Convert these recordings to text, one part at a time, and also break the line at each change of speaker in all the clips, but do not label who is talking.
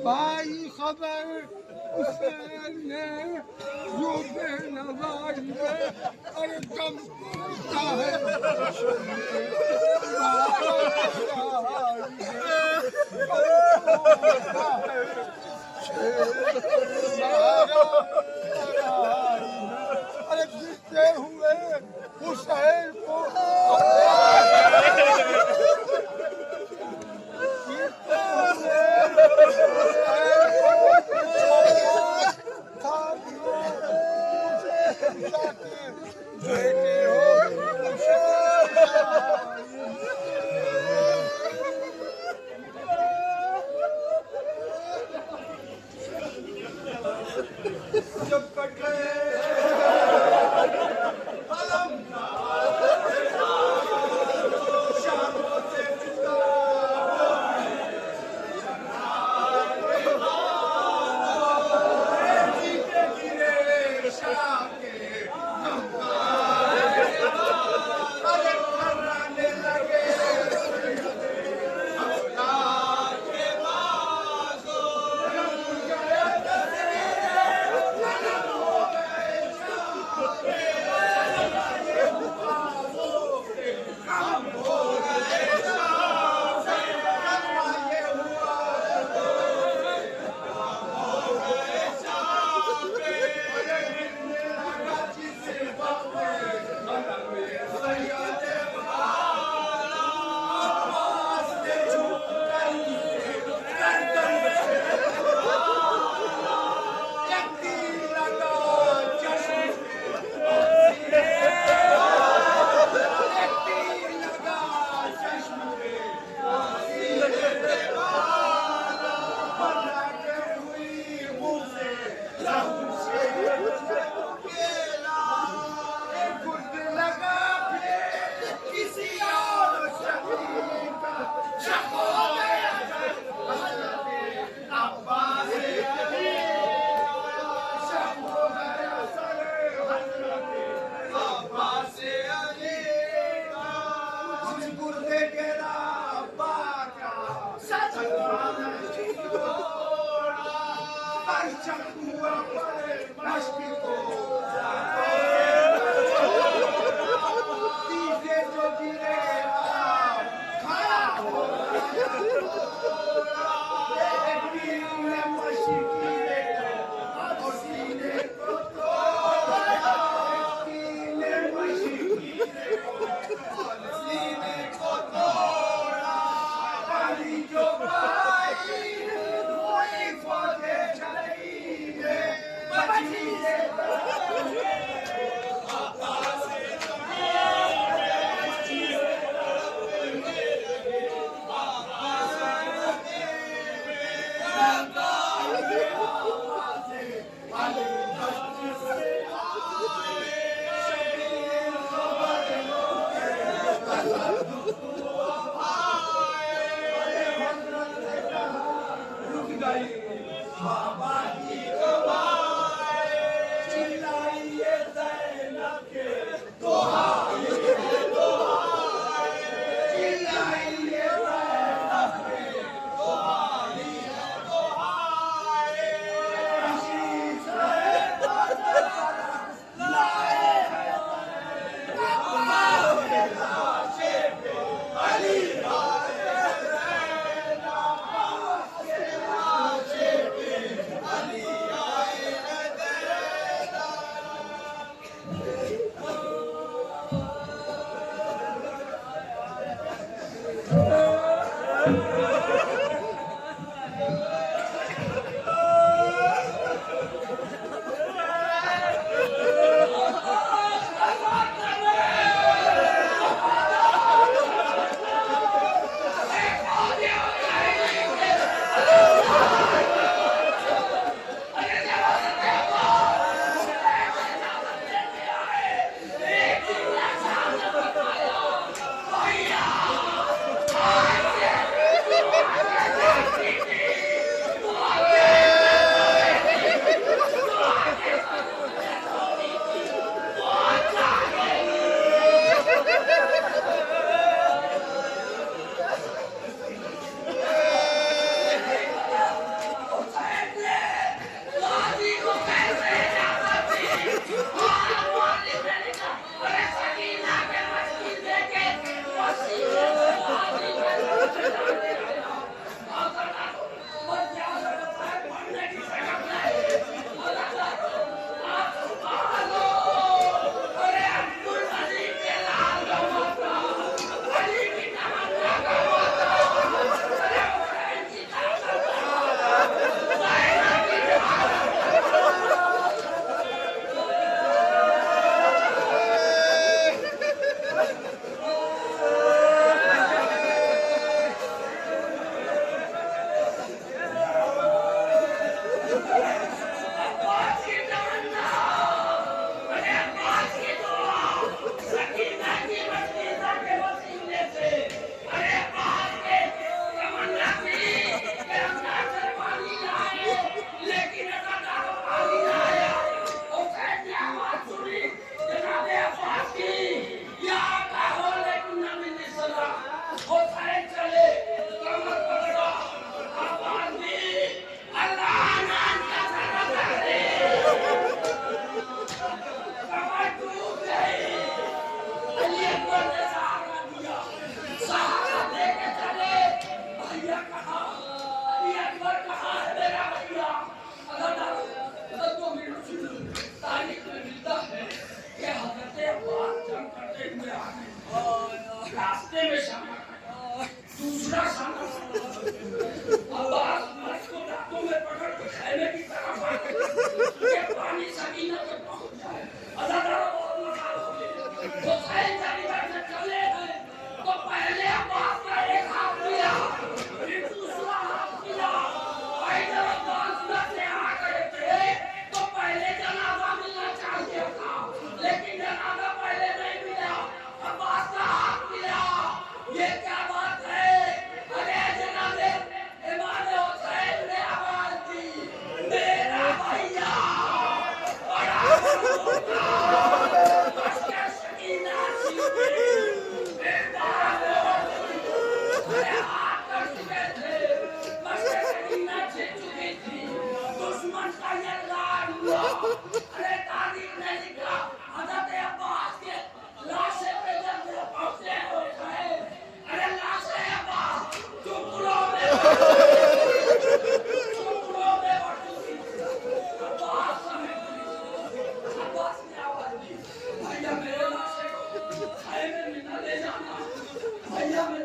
भाई खबर उसने जो बेनवाज में अरे कम है अरे गिरते हुए हुसैन को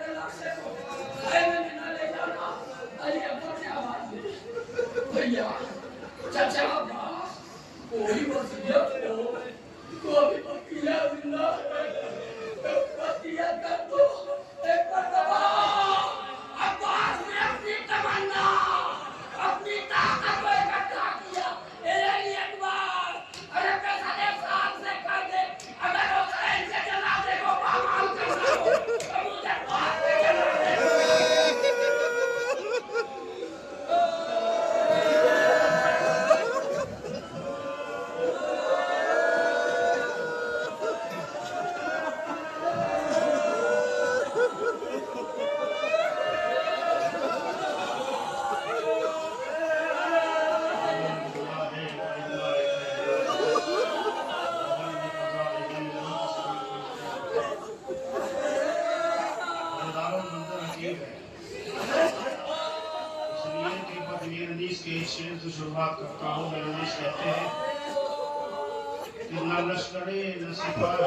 मेरे लाशे को हाय मैंने ना ले जाना। अली अब्बा ने आवाज दी, भैया चाचा अब्बास कोई वसीयत हो तो अभी बकिया जिंदा है, वसीयत कर दो एक मरतबा। अब्बास ने अपनी तमन्ना अपनी ताकत को इकट्ठा किया। ए अकबर अरे फैसले साथ से कर दे, अगर हुसैन के जनाजे को पामाल करना हो तो मुझे बात के जनाजे
से शुरुआत करता हूँ। मेरे कहते हैं कि न लश्करे न सिपाही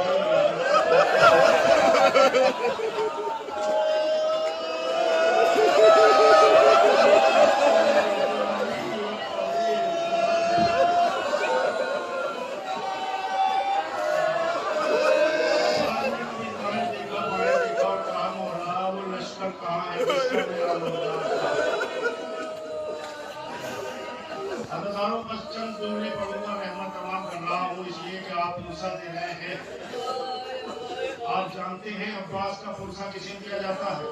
आप जानते हैं अब्बास का पुरसा किसे दिया जाता है?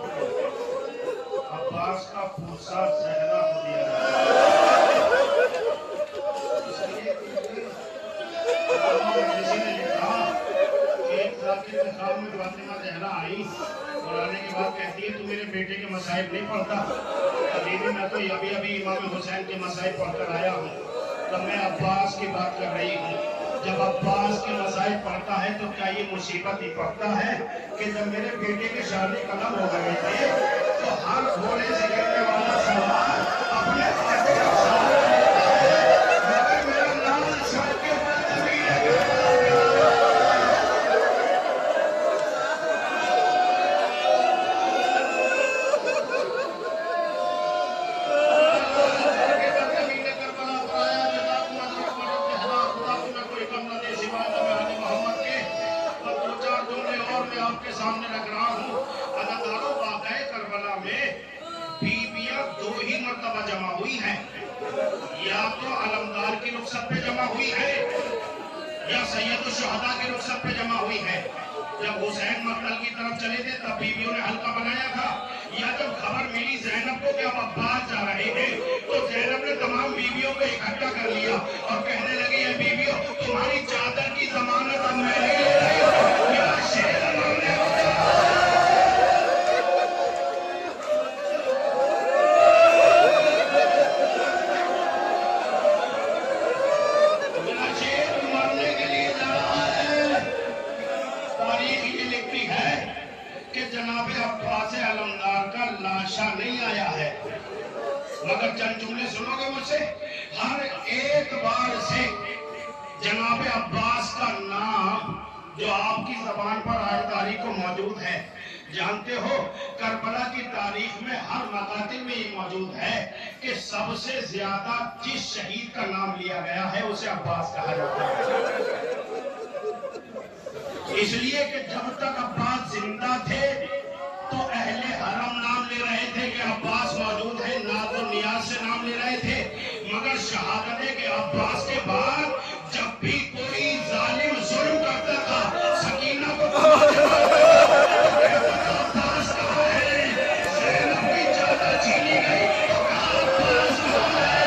अब्बास का पुरसा ज़हरा को दिया जाता है। इसलिए किसी ने लिखा कि एक जाकिर के ख्वाब में फातिमा ज़हरा आई और आने के बाद कहती है तू मेरे बेटे के मसाइब नहीं पढ़ता? अभी मैं तो अभी इमाम हुसैन के मसाइब पढ़कर आया हूँ। तब मैं अब्बास की बात कर रही हूँ। जब अब्बास के मसाइल पढ़ता है तो क्या ये मुसीबत ही पड़ता है कि जब मेरे बेटे के शादी कदम हो गए थे तो हर घोड़े से गिरने वाला सवार अपने फाटे का सहारा लेता है, मगर मेरा नाम सर के ऊपर नहीं है। आपके सामने रख रहा हूँ। अदाकारों वाक़या करबला में बीबियां दो ही मर्तबा जमा हुई हैं, या तो अलमदार की रुखसत पे जमा हुई है या सैयद शुहदा की रुखसत पे जमा हुई है। जब हुसैन मक्तल की तरफ चले थे तब बीबियों ने हल्का बनाया था, या जब खबर मिली ज़ैनब को कि अब अब्बास जा रहे हैं तो ज़ैनब ने तमाम बीबियों को इकट्ठा कर लिया और कहने लगी है बीबियों तुम्हारी चादर की जमानत अब मैं नहीं ले रही हूँ, मेरा शेर मांगने नहीं आया है। मगर चंद जुमले सुनोगे मुझसे, हर एक बार से जनाब अब्बास का नाम जो आपकी जबान पर आज तारीख को मौजूद है। जानते हो करबला की तारीख में हर मकातिब में ये मौजूद है कि सबसे ज्यादा जिस शहीद का नाम लिया गया है उसे अब्बास कहा जाता है। इसलिए कि जब तक अब्बास जिंदा थे तो अहले हरम नाम ले रहे थे कि अब्बास मौजूद है, नाज और नियाज से नाम ले रहे थे। मगर शहादत के अब्बास के बाद जब भी कोई जालिम जुल्म करता था सकीना को अब्बास कहाँ है? ज़ैनब की चादर छीनी गई तो कहा अब्बास कहाँ है?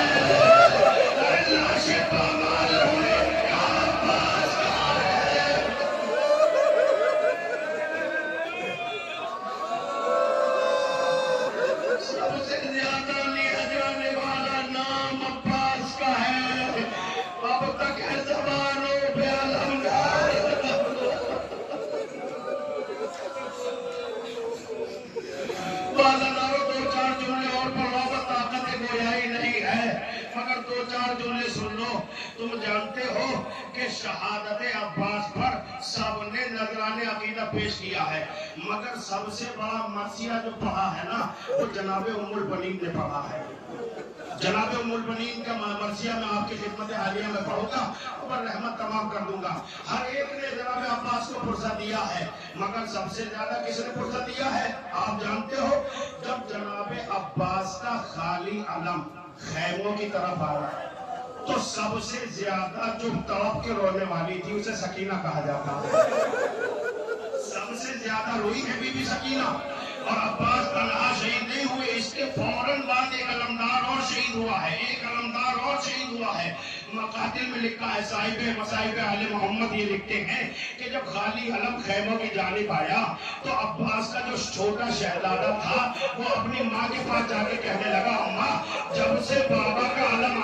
अरे लाशें पामाल हुए, कहा अब्बास कहाँ है? सबसे ज्यादा लिया जाने वाला नाम अब्बास का है। अब तक है ज़बानों पे अलमदार। बाज़ारों दो चार जुमले और पढ़वा पर ताकत गोयाई नहीं है, मगर दो चार जुमले सुन लो। तुम जानते हो कि शहादत अब्बास पर सबने नजराने अकीदा पेश किया है, मगर सबसे बड़ा मरसिया जो पढ़ा है ना, वो जनाबे उम्मुल बनीन ने पढ़ा है। जनाबे उम्मुल बनीन का मरसिया में आपकी खिदमत हालिया में पढ़ूंगा और रहमत तमाम कर दूंगा। हर एक ने जनाबे अब्बास को फुर्सत दिया है, मगर सबसे ज्यादा किसने फुर्सत दिया है आप जानते हो? जब जनाबे अब्बास का खाली अलम खैमों की तरफ आ रहा है, तो सबसे ज्यादा जो तड़प के रोने वाली थी उसे सकीना कहा जाता है। सबसे ज्यादा रोई है बीबी सकीना। और अब्बास तनहा शहीद नहीं हुए, इसके फौरन बाद एक अलमदार और शहीद हुआ है, एक अलमदार और शहीद हुआ है। मकातिल में लिखा है, साहिब मसाहिब आले मोहम्मद ये लिखते हैं कि जब खाली अलम खैमों की जानिब आया तो अब्बास का जो छोटा शहजादा था वो अपनी माँ के पास जाके कहने लगा, अम्मा जब से बाबा का अलम